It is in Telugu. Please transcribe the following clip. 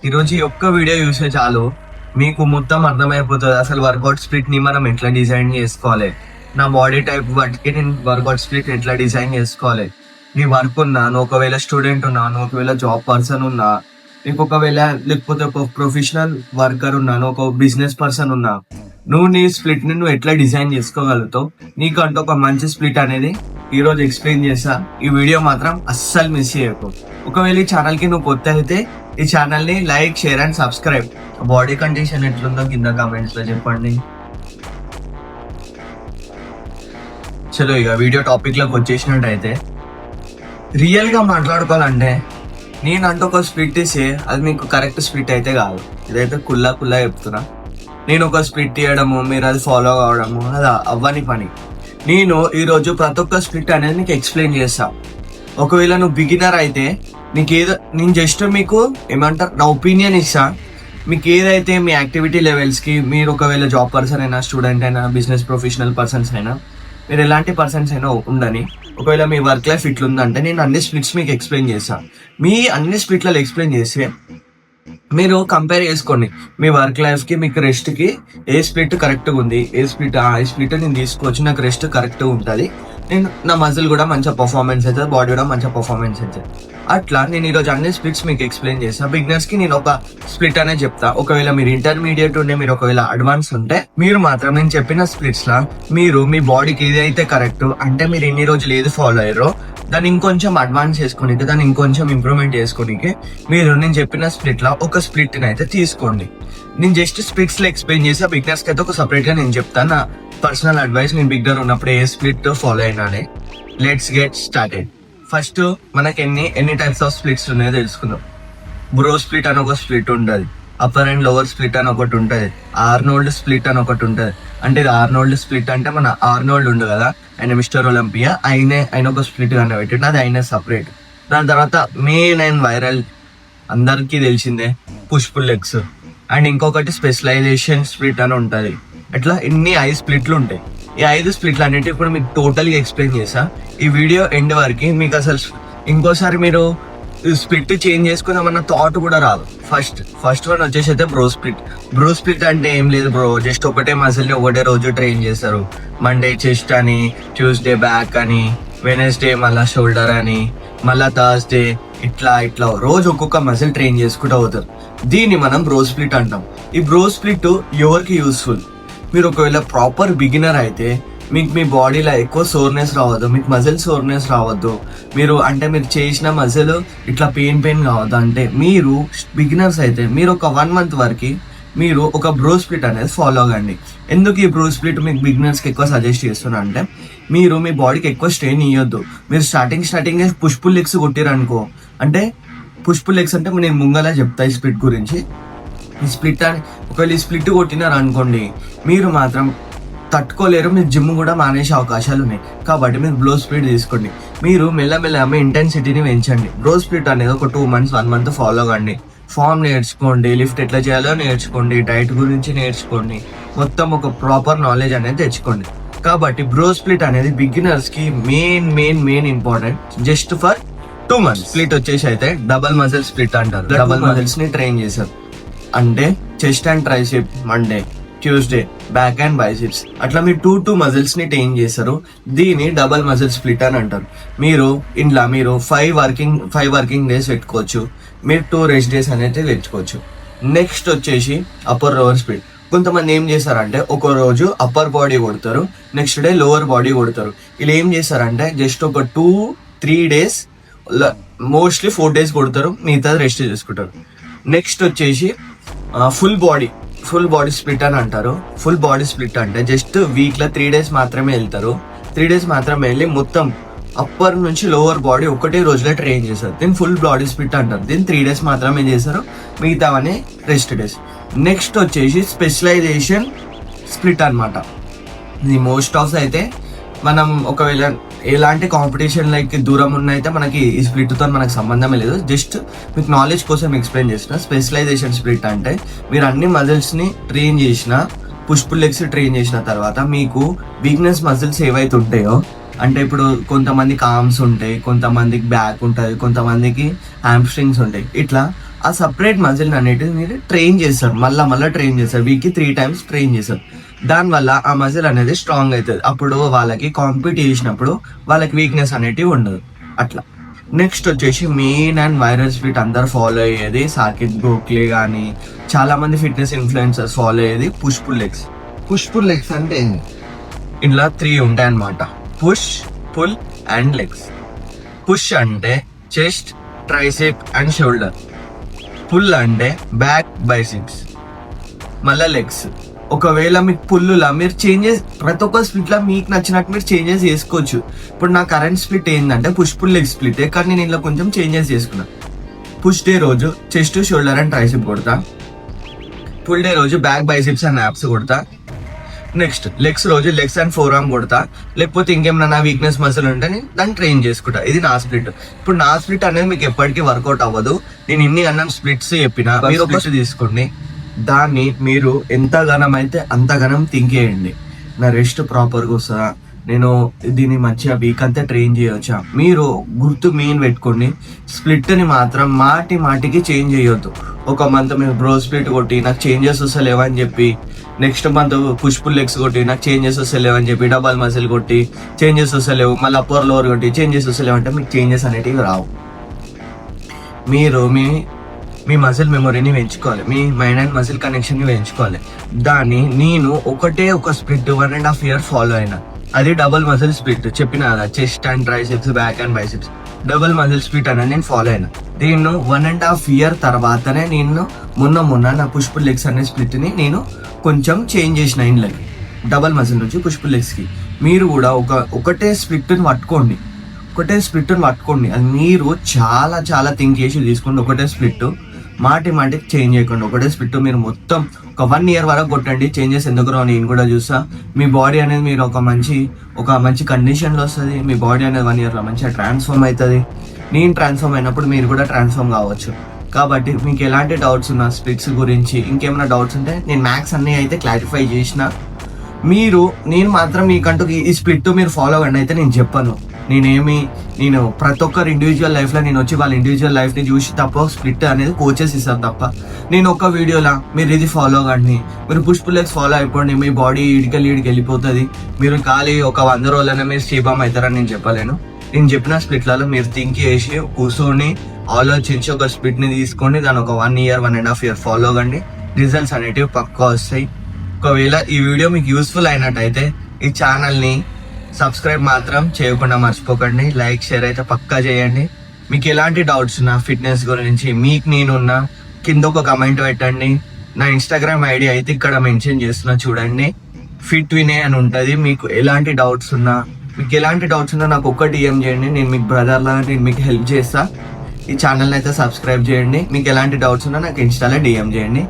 ఈరోజు ఈ ఒక్క వీడియో చూస్తే చాలు మీకు మొత్తం అర్థమైపోతుంది అసలు వర్కౌట్ స్ప్లిట్ ని మనం ఎట్లా డిజైన్ చేసుకోవాలి. నా బాడీ టైప్ బట్టి నేను వర్కౌట్ స్ప్లిట్ ఎట్లా డిజైన్ చేసుకోవాలి. నీ వర్క్ ఉన్నా, నువ్వు ఒకవేళ స్టూడెంట్ ఉన్నా, నువ్వు ఒకవేళ జాబ్ పర్సన్ ఉన్నా, నీకు ఒకవేళ లేకపోతే ఒక ప్రొఫెషనల్ వర్కర్ ఉన్నా, నువ్వు ఒక బిజినెస్ పర్సన్ ఉన్నా, నువ్వు నీ స్ప్లిట్ ని నువ్వు ఎట్లా డిజైన్ చేసుకోగలుగుతావు. నీకంటూ ఒక మంచి స్ప్లిట్ అనేది ఈ రోజు ఎక్స్ప్లెయిన్ చేస్తా. ఈ వీడియో మాత్రం అస్సలు మిస్ చేయకు. ఒకవేళ ఈ ఛానల్ కి నువ్వు కొత్త అయితే ఈ ఛానల్ ని like, share and subscribe. Body condition ఎట్లుందో కింద కామెంట్స్ లో చెప్పండి. చలో ఇక వీడియో టాపిక్ లోకి వచ్చేసినట్టయితే, రియల్ గా మాట్లాడుకోవాలంటే నేనంటూ ఒక స్ప్లిట్ ఇస్తే అది మీకు కరెక్ట్ స్ప్లిట్ అయితే కాదు. ఇదైతే కుల్లా చెప్తున్నా. నేను ఒక స్ప్లిట్ ఇవ్వడము, మీరు అది ఫాలో కావడము అది అవ్వని పని. నేను ఈరోజు ప్రతి ఒక్క స్ప్లిట్ అనేది నీకు ఎక్స్ప్లెయిన్ చేస్తా. ఒకవేళ నువ్వు బిగినర్ అయితే నేను జస్ట్ మీకు ఏమంటారు నా ఒపీనియన్ ఇస్తా. మీకు ఏదైతే మీ యాక్టివిటీ లెవెల్స్ కి, మీరు ఒకవేళ జాబ్ పర్సన్ అయినా, స్టూడెంట్ అయినా, బిజినెస్ ప్రొఫెషనల్ పర్సన్స్ అయినా, మీరు ఎలాంటి పర్సన్స్ అయినా ఉండని, ఒకవేళ మీ వర్క్ లైఫ్ ఇట్లుందంటే నేను అన్ని స్ప్లిట్స్ మీకు ఎక్స్ప్లెయిన్ చేస్తాను. మీ అన్ని స్ప్లిట్లలో ఎక్స్ప్లెయిన్ చేస్తే మీరు కంపేర్ చేసుకోండి. మీ వర్క్ లైఫ్ కి, మీకు రెస్ట్ కి ఏ స్ప్లిట్ కరెక్ట్ గా ఉంది, ఏ స్ప్లిట్ నేను తీసుకోవచ్చు, నాకు రెస్ట్ కరెక్ట్ గా ఉంటుంది, నేను నా మజిల్ కూడా మంచిగా పర్ఫార్మెన్స్ అవుతుంది, బాడీ కూడా మంచిగా పర్ఫార్మెన్స్ అవుతుంది. అట్లా నేను ఈరోజు అన్ని స్ప్లిట్స్ మీకు ఎక్స్ప్లెయిన్ చేస్తాను. బిగినర్స్ కి నేను ఒక స్ప్లిట్ అనేది చెప్తా. ఒకవేళ మీరు ఇంటర్మీడియట్ ఉండే, మీరు ఒకవేళ అడ్వాన్స్ ఉంటే, మీరు మాత్రం నేను చెప్పిన స్ప్లిట్స్ లా మీరు మీ బాడీకి ఏదైతే కరెక్ట్, అంటే మీరు ఎన్ని రోజులు ఏది ఫాలో అయ్యారో దాన్ని ఇంకొంచెం అడ్వాన్స్ చేసుకోనికి, దాన్ని ఇంకొంచెం ఇంప్రూవ్మెంట్ చేసుకోనికి మీరు నేను చెప్పిన స్ప్లిట్ లా ఒక స్ప్లిట్ అయితే తీసుకోండి. నేను జస్ట్ స్ప్లిట్స్ లో ఎక్స్ప్లెయిన్ చేసి బిగినర్స్ కి అయితే ఒక సపరేట్ గా నేను చెప్తాను నా పర్సనల్ అడ్వైస్. నేను బిగినర్ ఉన్నప్పుడు ఏ స్ప్లిట్ ఫాలో అయినానే. Let's get started. ఫస్ట్ మనకి ఎన్ని టైప్స్ ఆఫ్ స్ప్లిట్స్ ఉన్నాయో తెలుసుకుందాం. బ్రో స్ప్లిట్ అని ఒక స్ప్లిట్ ఉంటుంది, అప్పర్ అండ్ లోవర్ స్ప్లిట్ అని ఒకటి ఉంటుంది, ఆర్నోల్డ్ స్ప్లిట్ అని ఒకటి ఉంటుంది. అంటే ఇది ఆర్నోల్డ్ స్ప్లిట్ అంటే మన ఆర్నోల్డ్ ఉంది కదా, ఆయన మిస్టర్ ఒలింపియా, ఆయన ఒక స్ప్లిట్ కన్నా పెట్టిండు, అది ఆయన సపరేట్. దాని తర్వాత మెయిన్ అండ్ వైరల్ అందరికీ తెలిసిందే పుష్ పుల్ లెగ్స్. అండ్ ఇంకొకటి స్పెషలైజేషన్ స్ప్లిట్ అని ఉంటుంది. ఇట్లా ఇన్ని 5 స్ప్లిట్లు ఉంటాయి. ఈ 5 స్ప్లిట్లు అన్నిటి ఇప్పుడు మీకు టోటల్ గా ఎక్స్ప్లెయిన్ చేసా. ఈ వీడియో ఎండ్ వరకు మీకు అసలు ఇంకోసారి మీరు స్ప్లిట్ చేంజ్ చేసుకుందామన్న థాట్ కూడా రాదు. ఫస్ట్ వన్ వచ్చేసి అయితే బ్రో స్ప్లిట్ అంటే ఏం లేదు బ్రో, జస్ట్ ఒకటే మజిల్ ని ఒకటే రోజు ట్రైన్ చేస్తారు. మండే చెస్ట్ అని, ట్యూస్డే బ్యాక్ అని, వెనస్డే మళ్ళా షోల్డర్ అని, మళ్ళా థర్స్డే ఇట్లా రోజు ఒక్కొక్క మజిల్ ట్రైన్ చేసుకుంటూ అవుతారు. దీన్ని మనం బ్రో స్ప్లిట్ అంటాం. ఈ బ్రో స్ప్లిట్ ఎవరికి యూస్ఫుల్, మీరు ఒకవేళ ప్రాపర్ బిగినర్ అయితే మీకు మీ బాడీలో ఎక్కువ సోర్నెస్ రావద్దు, మీకు మజిల్ సోర్నెస్ రావద్దు, మీరు చేసిన మజిల్ ఇట్లా పెయిన్ కావద్దు అంటే మీరు బిగినర్స్ అయితే మీరు ఒక 1 month వరకు మీరు ఒక బ్రో స్ప్లిట్ అనేది ఫాలో అవ్వండి. ఎందుకు ఈ బ్రో స్ప్లిట్ మీకు బిగినర్స్ కి ఎక్కువ సజెస్ట్ చేస్తున్నా అంటే, మీరు మీ బాడీకి ఎక్కువ స్ట్రెయిన్ ఇవ్వద్దు. మీరు స్టార్టింగ్ పుష్ పుల్ లెగ్స్ కొట్టిరనుకో, అంటే పుష్ పుల్ లెగ్స్ అంటే నేను ముంగలా చెప్తా ఈ స్ప్లిట్ గురించి. ఈ స్ప్లిట్ అని ఒకవేళ ఈ స్ప్లిట్ కొట్టినారు అనుకోండి, మీరు మాత్రం తట్టుకోలేరు, మీరు జిమ్ కూడా మానేసే అవకాశాలు ఉన్నాయి. కాబట్టి మీరు బ్రో స్ప్లిట్ తీసుకోండి. మీరు మెల్లమెల్ల మీ ఇంటెన్సిటీని పెంచండి. బ్రో స్ప్లిట్ అనేది ఒక 2 months 1 month ఫాలో కండి. ఫామ్ నేర్చుకోండి, లిఫ్ట్ ఎట్లా చేయాలో నేర్చుకోండి, డైట్ గురించి నేర్చుకోండి, మొత్తం ఒక ప్రాపర్ నాలెడ్జ్ అనేది తెచ్చుకోండి. కాబట్టి బ్రో స్ప్లిట్ అనేది బిగినర్స్ కి main important. Just for 2 months. Split వచ్చేసి అయితే డబల్ మజిల్ స్ప్లిట్ అంటారు. డబల్ మజిల్స్ ని ట్రైన్ చేశారు. అంటే chest and tricep Monday, Tuesday back and biceps, అట్లా మీరు 2 మజిల్స్ ని ట్రైన్ చేస్తారు. దీన్ని డబల్ మజిల్ స్ప్లిట్ అని అంటారు. మీరు ఇంట్లో 5 వర్కింగ్ డేస్ పెట్టుకోవచ్చు, మీరు 2 రెస్ట్ డేస్ అనేది పెట్టుకోవచ్చు. నెక్స్ట్ వచ్చేసి అప్పర్ లోవర్ స్ప్లిట్. కొంతమంది ఏం చేస్తారంటే ఒక రోజు అప్పర్ బాడీ కొడతారు, నెక్స్ట్ డే లోవర్ బాడీ కొడతారు. ఇలా ఏం చేస్తారంటే జస్ట్ ఒక 2-3 days, మోస్ట్లీ 4 days కొడతారు, మిగతా రెస్ట్ చేసుకుంటారు. నెక్స్ట్ వచ్చేసి ఫుల్ బాడీ స్ప్లిట్ అని అంటారు. ఫుల్ బాడీ స్ప్లిట్ అంటే జస్ట్ వీక్ లో 3 days మాత్రమే వెళ్తారు. 3 days మాత్రమే వెళ్ళి మొత్తం అప్పర్ నుంచి లోవర్ బాడీ ఒకటే రోజులో ట్రైన్ చేస్తారు. దీన్ని ఫుల్ బాడీ స్ప్లిట్ అంటారు. దీన్ని 3 days మాత్రమే చేస్తారు, మిగతావన్నీ రెస్ట్ డేస్. నెక్స్ట్ వచ్చేసి స్పెషలైజేషన్ స్ప్లిట్ అనమాట. ఇది మోస్ట్ ఆఫ్ అయితే మనం ఒకవేళ ఎలాంటి కాంపిటీషన్ లైక్ దూరం ఉన్నైతే మనకి ఈ స్ప్లిట్ తో మనకు సంబంధమే లేదు. జస్ట్ మీకు నాలెడ్జ్ కోసం ఎక్స్ప్లెయిన్ చేసిన. స్పెషలైజేషన్ స్ప్లిట్ అంటే మీరు అన్ని మజిల్స్ ని ట్రైన్ చేసిన, పుష్ పుల్ లెగ్స్ ట్రైన్ చేసిన తర్వాత మీకు వీక్నెస్ మజిల్స్ ఏవైతే ఉంటాయో, అంటే ఇప్పుడు కొంతమందికి ఆర్మ్స్ ఉంటాయి, కొంతమందికి బ్యాక్ ఉంటుంది, కొంతమందికి హ్యామ్స్ట్రింగ్స్ ఉంటాయి. ఇట్లా ఆ సపరేట్ మజిల్ అనేది మీరు ట్రైన్ చేస్తారు, మళ్ళా ట్రైన్ చేస్తారు, వీక్కి 3 times ట్రైన్ చేస్తారు. దానివల్ల ఆ మజిల్ అనేది స్ట్రాంగ్ అవుతుంది. అప్పుడు వాళ్ళకి కాంపీట్ చేసినప్పుడు వాళ్ళకి వీక్నెస్ అనేటివి ఉండదు. అట్లా నెక్స్ట్ వచ్చేసి మెయిన్ అండ్ వైరల్ స్ప్లిట్ అందరు ఫాలో అయ్యేది, సాకిత్ గోఖలే కానీ చాలా మంది ఫిట్నెస్ ఇన్ఫ్లుయెన్సర్స్ ఫాలో అయ్యేది push pull legs. Push pull legs అంటే ఏంది? ఇలా 3 ఉంటాయి అన్నమాట, push pull and legs. Push అంటే chest, tricep and shoulder. Pull అంటే బ్యాక్, బైసిప్స్, మళ్ళా లెగ్స్. ఒకవేళ మీకు పుల్లులా మీరు చేంజెస్ ప్రతి ఒక్క స్ప్లిట్ లా మీకు నచ్చినట్టు మీరు చేంజెస్ చేసుకోవచ్చు. ఇప్పుడు నా కరెంట్ స్ప్లిట్ ఏంటంటే పుష్ పుల్ లెగ్ స్ప్లిట్, కానీ నేను ఇలా కొంచెం చేంజెస్ చేసుకున్నా. పుష్ డే రోజు చెస్ట్, షోల్డర్ అండ్ ట్రైసెప్ కొడతా. పుల్ డే రోజు బ్యాక్, బైసిప్స్ అండ్ యాప్స్ కొడతా. నెక్స్ట్ లెగ్స్ రోజు లెగ్స్ అండ్ ఫోర్ ఆర్మ్ కొడతా. లేకపోతే ఇంకేమైనా వీక్నెస్ మసిల్ ఉంటే నేను దాన్ని ట్రైన్ చేసుకుంటా. ఇది నా స్ప్లిట్. ఇప్పుడు నా స్ప్లిట్ అనేది మీకు ఎప్పటికీ వర్కౌట్ అవ్వదు. నేను ఇన్ని అన్నం స్ప్లిట్స్ చెప్పిన, మీరు ఒక తీసుకోండి, దాన్ని మీరు ఎంతగానం అయితే అంతగానం థింక్ చేయండి. నా రెస్ట్ ప్రాపర్గా వస్తుందా, నేను దీన్ని మంచిగా వీక్ అంతా ట్రైన్ చేయవచ్చా. మీరు గుర్తు మెయిన్ పెట్టుకోండి, స్ప్లిట్ని మాత్రం మాటికి చేంజ్ చేయొద్దు. ఒక మంత్ మీరు బ్రో స్ప్లిట్ కొట్టి నాకు చేంజెస్ వస్తలేవు అని చెప్పి, next month push pull legs కొట్టి నాకు చేంజెస్ వస్తలేవు అని చెప్పి, డబల్ మసిల్ కొట్టి చేంజెస్ వస్తలేవు, మళ్ళీ అప్పర్ లోవర్ కొట్టి చేంజెస్ వస్తలేవు అంటే మీకు చేంజెస్ అనేటివి రావు. మీరు మీ మజిల్ మెమొరీని పెంచుకోవాలి, మీ మైండ్ అండ్ మజిల్ కనెక్షన్ని పెంచుకోవాలి. దాన్ని నేను ఒక స్ప్లిట్ 1.5 year ఫాలో అయినా. అది డబుల్ మజిల్ స్ప్లిట్ చెప్పిన కదా, chest and triceps, back and biceps, double muscle split అనేది నేను ఫాలో అయినా. దీన్ని 1.5 year తర్వాతనే నేను మొన్న నా పుష్ పుల్ లెగ్స్ అనే స్ప్లిట్ ని నేను కొంచెం చేంజ్ చేసిన ఇండ్లకి, డబుల్ మజిల్ నుంచి పుష్ పుల్ లెగ్స్ కి. మీరు కూడా ఒకటే స్ప్లిట్ ని పట్టుకోండి, అది మీరు చాలా థింక్ చేసి తీసుకోండి. ఒకటే స్ప్లిట్ మాటికి చేంజ్ చేయకండి. ఒకటే స్ప్లిట్ మీరు మొత్తం ఒక 1 year వరకు కొట్టండి. చేంజెస్ ఎందుకు రావు నేను కూడా చూస్తా. మీ బాడీ అనేది మీరు ఒక మంచి కండిషన్లో వస్తుంది. మీ బాడీ అనేది 1 year లో మంచిగా ట్రాన్స్ఫార్మ్ అవుతుంది. నేను ట్రాన్స్ఫార్మ్ అయినప్పుడు మీరు కూడా ట్రాన్స్ఫార్మ్ కావచ్చు. కాబట్టి మీకు ఎలాంటి డౌట్స్ ఉన్నా స్ప్లిట్స్ గురించి, ఇంకేమైనా డౌట్స్ ఉంటే నేను మ్యాక్స్ అన్ని అయితే క్లారిఫై చేసిన. నేను మాత్రం మీకంటూ ఈ స్ప్లిట్ మీరు ఫాలో అవ్వండి అయితే నేను చెప్పను. నేను ప్రతి ఒక్కరు ఇండివిజువల్ లైఫ్లో నేను వచ్చి వాళ్ళ ఇండివిజువల్ లైఫ్ని చూసి తప్ప స్ప్లిట్ అనేది కోచెస్ ఇస్తారు తప్ప, నేను ఒక వీడియోలా మీరు ఇది ఫాలో కండి, మీరు పుష్ పుల్ లెగ్స్ ఫాలో అయిపోండి, మీ బాడీ ఈడికి వెళ్ళిపోతుంది, మీరు ఖాళీ ఒక 100 రోజులైనా మీరు స్టీబామ్ అవుతారని నేను చెప్పలేను. నేను చెప్పిన స్ప్లిట్లలో మీరు థింక్ చేసి కూర్చొని ఆలోచించి ఒక స్ప్లిట్ని తీసుకోండి. దాని ఒక 1 year 1.5 year ఫాలో కండి, రిజల్ట్స్ అనేటివి పక్కా వస్తాయి. ఒకవేళ ఈ వీడియో మీకు యూస్ఫుల్ అయినట్టయితే ఈ ఛానల్ని సబ్స్క్రైబ్ మాత్రం చేయకుండా మర్చిపోకండి. లైక్, షేర్ అయితే పక్కా చేయండి. మీకు ఎలాంటి డౌట్స్ ఉన్నా ఫిట్నెస్ గురించి మీకు నేనున్నా కింద ఒక కమెంట్ పెట్టండి. నా ఇన్స్టాగ్రామ్ ఐడి అయితే ఇక్కడ మెన్షన్ చేస్తున్నా చూడండి, ఫిట్ వినే అని ఉంటుంది. మీకు ఎలాంటి డౌట్స్ ఉన్నా నాకు ఒక్క DM చేయండి, నేను మీకు బ్రదర్ లాగా నేను మీకు హెల్ప్ చేస్తా. ఈ ఛానల్ని అయితే సబ్స్క్రైబ్ చేయండి. మీకు ఎలాంటి డౌట్స్ ఉన్నా నాకు ఇన్స్టాలో DM చేయండి.